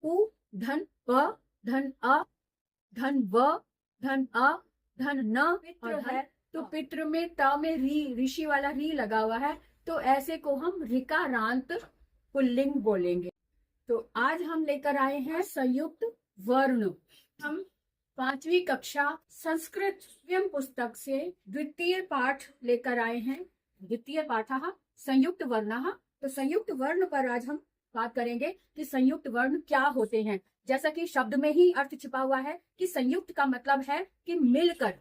उ, धन प, धन अ, धन व, धन अ, धन न और है। तो पितृ में त में री, ऋषि वाला री लगा हुआ है, तो ऐसे को हम ऋकारांत पुल्लिंग बोलेंगे। तो आज हम लेकर आए हैं संयुक्त वर्ण। हम 5वीं कक्षा संस्कृत स्वयं पुस्तक से द्वितीय पाठ लेकर आए हैं। द्वितीय पाठ संयुक्त वर्ण। तो संयुक्त वर्ण पर आज हम बात करेंगे कि संयुक्त वर्ण क्या होते हैं। जैसा कि शब्द में ही अर्थ छिपा हुआ है कि संयुक्त का मतलब है कि मिलकर।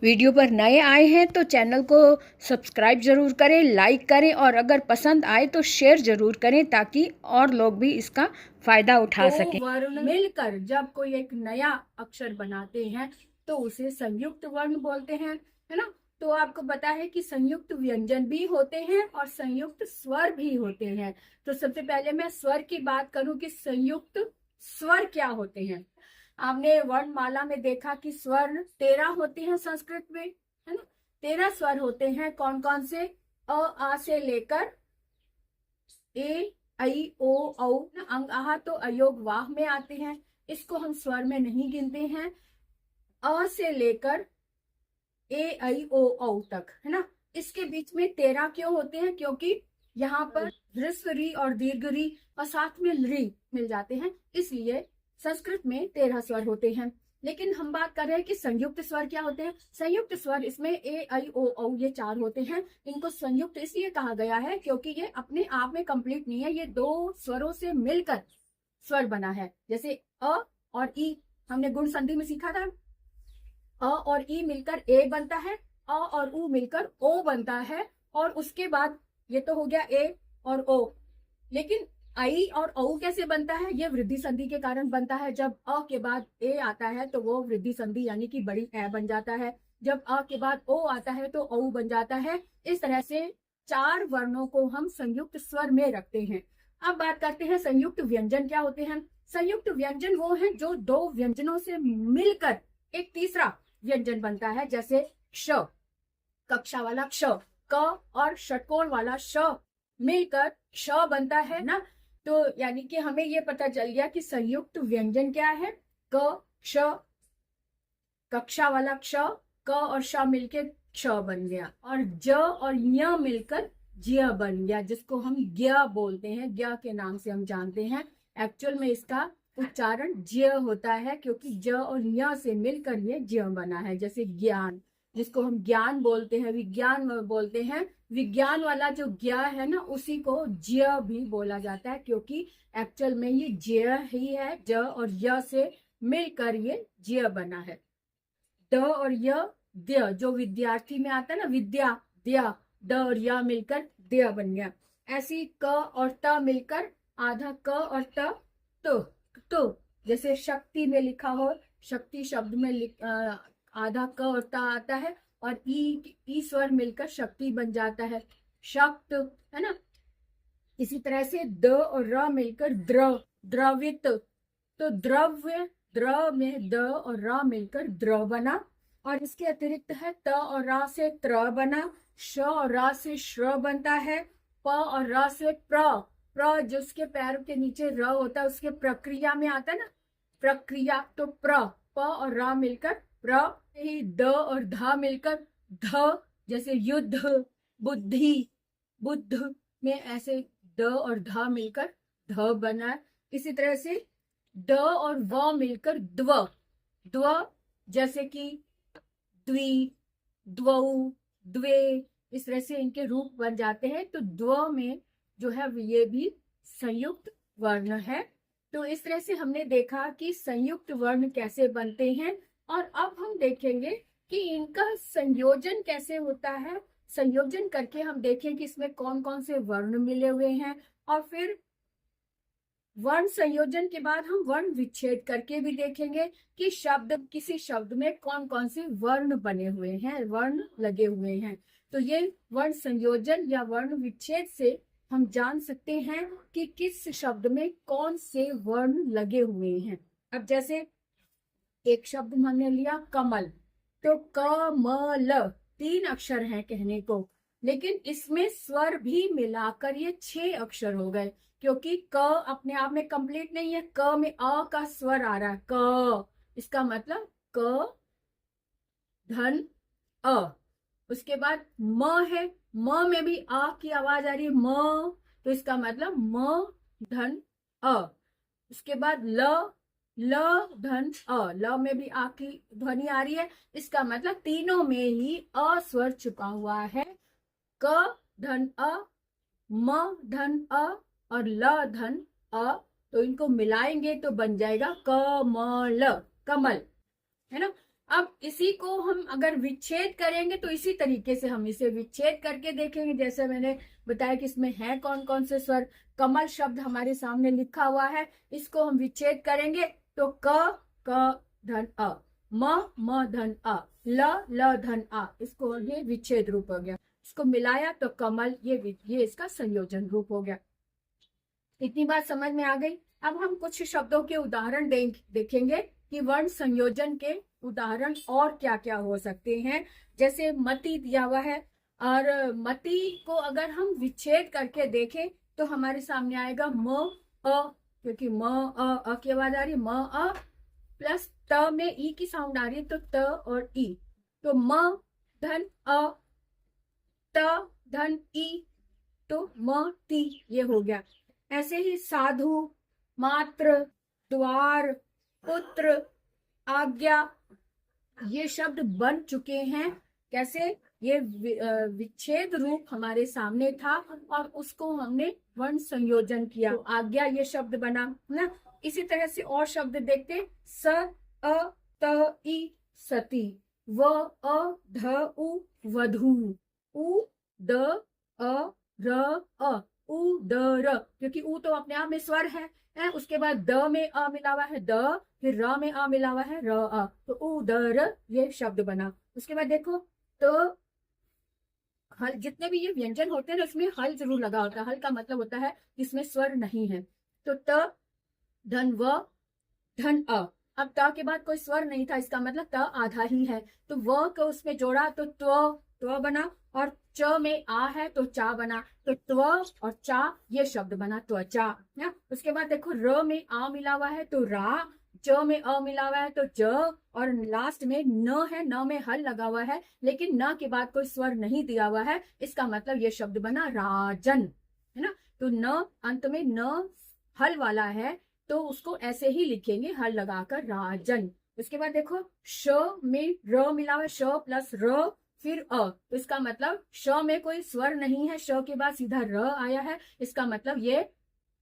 वीडियो पर नए आए हैं तो चैनल को सब्सक्राइब जरूर करें, लाइक करें और अगर पसंद आए तो शेयर जरूर करें ताकि और लोग भी इसका फायदा उठा सकें। वर्ण मिलकर जब कोई एक नया अक्षर बनाते हैं तो उसे संयुक्त वर्ण बोलते हैं, है ना। तो आपको पता है कि संयुक्त व्यंजन भी होते हैं और संयुक्त स्वर भी होते हैं। तो सबसे पहले मैं स्वर की बात करूं कि संयुक्त स्वर क्या होते हैं। आपने वर्णमाला में देखा कि स्वर 13 होते हैं संस्कृत में, है ना। 13 स्वर होते हैं। कौन कौन से? अ आ से लेकर ए ऐ ओ औ, अंग आह तो अयोग वाह में आते हैं, इसको हम स्वर में नहीं गिनते हैं। अ से लेकर ए ऐ ओ औ तक, है ना। इसके बीच में 13 क्यों होते हैं? क्योंकि यहाँ पर ह्रस्व री और दीर्घ री और साथ में री मिल जाते हैं, इसलिए संस्कृत में 13 स्वर होते हैं। लेकिन हम बात कर रहे हैं कि संयुक्त स्वर क्या होते हैं। संयुक्त स्वर इसमें ए ऐ ओ औ ये 4 होते हैं। इनको संयुक्त इसलिए कहा गया है क्योंकि ये अपने आप में कंप्लीट नहीं है, ये 2 स्वरों से मिलकर स्वर बना है। जैसे अ और ई हमने गुण संधि में सीखा था, अ और ई मिलकर ए बनता है, अ और उ मिलकर ओ बनता है, और उसके बाद ये तो हो गया ए और ओ। लेकिन आई और औ कैसे बनता है? ये वृद्धि संधि के कारण बनता है। जब अ के बाद ए आता है तो वो वृद्धि संधि यानी कि बड़ी ए बन जाता है। जब अ के बाद ओ आता है तो औ बन जाता है। इस तरह से 4 वर्णों को हम संयुक्त स्वर में रखते हैं। अब बात करते हैं संयुक्त व्यंजन क्या होते हैं। संयुक्त व्यंजन वो हैं जो 2 व्यंजनों से मिलकर एक तीसरा व्यंजन बनता है। जैसे क्ष, कक्षा वाला क्ष, क और षटकोण वाला श मिलकर श बनता है ना। तो यानी कि हमें ये पता चल गया कि संयुक्त व्यंजन क्या है। क, क्ष, कक्षा वाला क्ष, क और श मिलकर क्ष बन गया, और ज और य मिलकर ज्य बन गया, जिसको हम ज्ञ बोलते हैं, ज्ञ के नाम से हम जानते हैं। एक्चुअल में इसका उच्चारण ज्य होता है क्योंकि ज और य से मिलकर ये ज्य बना है। जैसे ज्ञान, जिसको हम ज्ञान बोलते हैं, विज्ञान बोलते हैं, विज्ञान वाला जो ज्ञ है ना उसी को ज्य भी बोला जाता है क्योंकि एक्चुअल में ये ज्य ही है। ज और य से मिलकर ये ज्य बना है। द और य द्य, जो विद्यार्थी में आता है ना, विद्या द्या, ड और य मिलकर द्य बन गया। ऐसी क और त मिलकर आधा क और त तो जैसे शक्ति में लिखा हो, शक्ति शब्द में आधा क और त आता है और ई स्वर मिलकर शक्ति बन जाता है, शक्त, है ना। इसी तरह से द और र मिलकर द्रव, द्रवित। तो द्रव्य, द्र में द और र मिलकर द्रव बना। और इसके अतिरिक्त है त और रा से त्र बना, श और रा से श्र बनता है, प और र से प्र जिसके पैर के नीचे र होता है उसके प्रक्रिया में आता है ना, प्रक्रिया। तो प और रा मिलकर प्र, ही द और ध मिलकर ध, जैसे युद्ध, बुद्धि, बुद्ध में ऐसे द और ध मिलकर ध बना। इसी तरह से द और व मिलकर द्व, द्व जैसे कि द्वि, द्वौ, द्वे, इस तरह से इनके रूप बन जाते हैं। तो द्व में जो है ये भी संयुक्त वर्ण है। तो इस तरह से हमने देखा कि संयुक्त वर्ण कैसे बनते हैं, और अब हम देखेंगे कि इनका संयोजन कैसे होता है। संयोजन करके हम देखें कि इसमें कौन कौन से वर्ण मिले हुए हैं, और फिर वर्ण संयोजन के बाद हम वर्ण विच्छेद करके भी देखेंगे कि शब्द, किसी शब्द में कौन कौन से वर्ण बने हुए हैं, वर्ण लगे हुए हैं। तो ये वर्ण संयोजन या वर्ण विच्छेद से हम जान सकते हैं कि किस शब्द में कौन से वर्ण लगे हुए हैं। अब जैसे एक शब्द हमने लिया कमल, तो कमल 3 अक्षर हैं कहने को, लेकिन इसमें स्वर भी मिलाकर ये 6 अक्षर हो गए क्योंकि क अपने आप में कंप्लीट नहीं है, क में अ का स्वर आ रहा है, क, इसका मतलब क धन अ। उसके बाद म है, म में भी आ की आवाज आ रही है, म, तो इसका मतलब म धन अ। उसके बाद ल, ल धन अ, ल में भी आ की ध्वनि आ रही है, इसका मतलब तीनों में ही अ स्वर छुपा हुआ है। क धन अ, म धन अ और ल धन अ, तो इनको मिलाएंगे तो बन जाएगा कमल, कमल, है ना। अब इसी को हम अगर विच्छेद करेंगे तो इसी तरीके से हम इसे विच्छेद करके देखेंगे, जैसे मैंने बताया कि इसमें है कौन कौन से स्वर। कमल शब्द हमारे सामने लिखा हुआ है, इसको हम विच्छेद करेंगे तो क धन अ, म धन अ, ल धन आ, इसको ये विच्छेद रूप हो गया। इसको मिलाया तो कमल, ये इसका संयोजन रूप हो गया। इतनी बात समझ में आ गई। अब हम कुछ शब्दों के उदाहरण देखेंगे कि वर्ण संयोजन के उदाहरण और क्या क्या हो सकते हैं। जैसे मति दिया हुआ है, और मति को अगर हम विच्छेद करके देखें तो हमारे सामने आएगा म अ, क्योंकि म अ की आवाज आ रही है, म अ प्लस त में ई की साउंड आ रही है, तो त और ई, तो म धन अ, त धन ई, तो म ती, ये हो गया। ऐसे ही साधु, मात्र, द्वार, पुत्र, आज्ञा, ये शब्द बन चुके हैं। कैसे? ये विच्छेद रूप हमारे सामने था और उसको हमने वर्ण संयोजन किया, तो आज्ञा ये शब्द बना ना। इसी तरह से और शब्द देखते, स अ त ई सती, व अ ध उ वधू, उ द अ र अ उदर, क्योंकि उ तो अपने आप में स्वर है। उसके बाद द में अ मिला हुआ है, द, फिर र में अ मिला हुआ है, र अ, तो उदर ये शब्द बना। उसके बाद देखो तो हल, जितने भी ये व्यंजन होते हैं ना उसमें हल जरूर लगा होता है। हल का मतलब होता है इसमें स्वर नहीं है। तो त धन व धन अ, अब त के बाद कोई स्वर नहीं था, इसका मतलब त आधा ही है, तो व को उसमें जोड़ा तो त्व बना, और च में आ है तो चा बना, तो त्व और चा ये शब्द बना, त्वचा ना। उसके बाद देखो र में आ मिला हुआ है तो रा, च में अ मिला हुआ है तो च, और लास्ट में न है, न में हल लगा हुआ है लेकिन न के बाद कोई स्वर नहीं दिया हुआ है, इसका मतलब ये शब्द बना राजन, है ना। तो न अंत में न हल वाला है तो उसको ऐसे ही लिखेंगे हल लगाकर, राजन। उसके बाद देखो श में र मिला हुआ है, श प्लस र फिर अ, तो इसका मतलब श में कोई स्वर नहीं है, श के बाद सीधा र आया है, इसका मतलब ये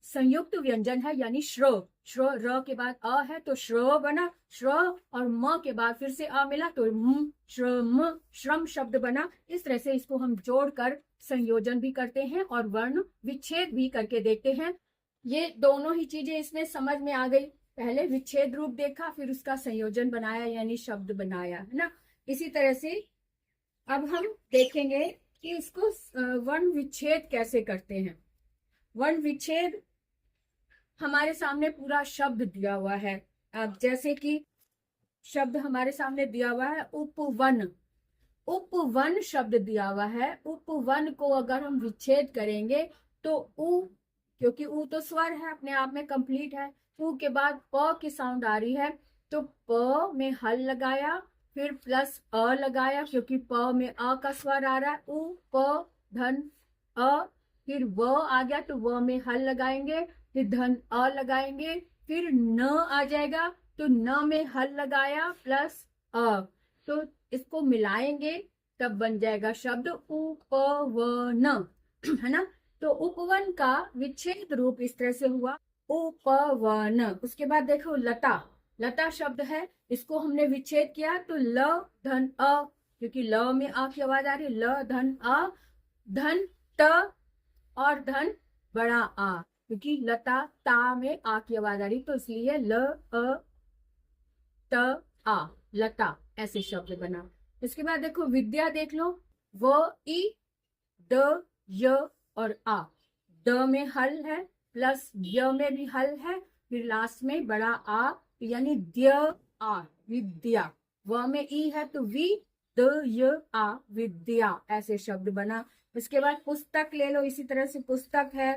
संयुक्त व्यंजन है, यानी श्र। श्र, र के बाद अ है तो श्र बना, श्र, और म के बाद फिर से अ मिला तो म, श्रम, श्रम शब्द बना। इस तरह से इसको हम जोड़कर संयोजन भी करते हैं और वर्ण विच्छेद भी करके देखते हैं। ये दोनों ही चीजें इसमें समझ में आ गई। पहले विच्छेद रूप देखा, फिर उसका संयोजन बनाया यानी शब्द बनाया, है ना। इसी तरह से अब हम देखेंगे कि इसको वर्ण विच्छेद कैसे करते हैं। वर्ण विच्छेद हमारे सामने पूरा शब्द दिया हुआ है। अब जैसे कि शब्द हमारे सामने दिया हुआ है उपवन, उपवन शब्द दिया हुआ है। उपवन को अगर हम विच्छेद करेंगे तो उ, क्योंकि उ तो स्वर है अपने आप में कंप्लीट है, उ के बाद प की साउंड आ रही है तो प में हल लगाया, फिर प्लस अ लगाया क्योंकि प में अ का स्वर आ रहा है, उ प धन अ, फिर व आ गया तो व में हल लगाएंगे, फिर धन अ लगाएंगे, फिर न आ जाएगा तो न में हल लगाया प्लस अ, तो इसको मिलाएंगे तब बन जाएगा शब्द उपवन, है ना। तो उपवन का विच्छेद रूप इस तरह से हुआ, उपवन। उसके बाद देखो लता, लता शब्द है, इसको हमने विच्छेद किया तो ल धन अ, क्योंकि ल में अ की आवाज आ रही है, ल धन अ, धन त और धन बड़ा आ, क्योंकि लता ता में आ की आवाज आ रही तो इसलिए ल अ त आ, लता, ऐसे शब्द बना। इसके बाद देखो विद्या देख लो, व ई द य और आ, द में हल है प्लस य में भी हल है, फिर लास्ट में बड़ा आ यानी द्य आ, विद्या। व में ई है तो वी द य आ, विद्या, ऐसे शब्द बना। इसके बाद पुस्तक ले लो, इसी तरह से पुस्तक है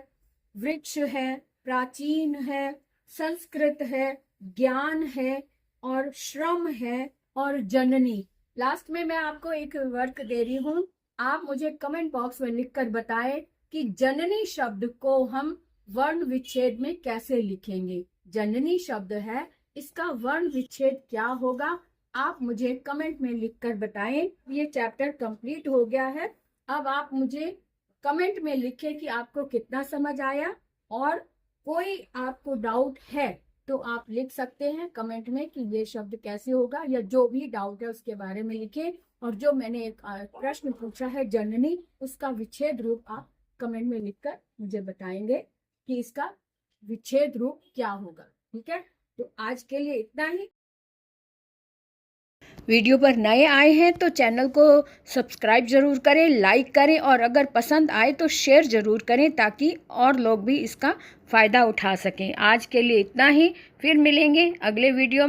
वृक्ष है, प्राचीन है, संस्कृत है, ज्ञान है और श्रम है और जननी। लास्ट में मैं आपको एक वर्क दे रही हूँ, आप मुझे कमेंट बॉक्स में लिखकर बताएं कि जननी शब्द को हम वर्ण विच्छेद में कैसे लिखेंगे। जननी शब्द है, इसका वर्ण विच्छेद क्या होगा, आप मुझे कमेंट में लिखकर बताएं। ये चैप्टर कंप्लीट हो गया है। अब आप मुझे कमेंट में लिखें कि आपको कितना समझ आया, और कोई आपको डाउट है तो आप लिख सकते हैं कमेंट में कि ये शब्द कैसे होगा, या जो भी डाउट है उसके बारे में लिखें। और जो मैंने एक प्रश्न पूछा है जननी, उसका विच्छेद रूप आप कमेंट में लिखकर मुझे बताएंगे कि इसका विच्छेद रूप क्या होगा। ठीक है, तो आज के लिए इतना ही। वीडियो पर नए आए हैं तो चैनल को सब्सक्राइब ज़रूर करें, लाइक करें और अगर पसंद आए तो शेयर ज़रूर करें ताकि और लोग भी इसका फ़ायदा उठा सकें। आज के लिए इतना ही, फिर मिलेंगे अगले वीडियो में।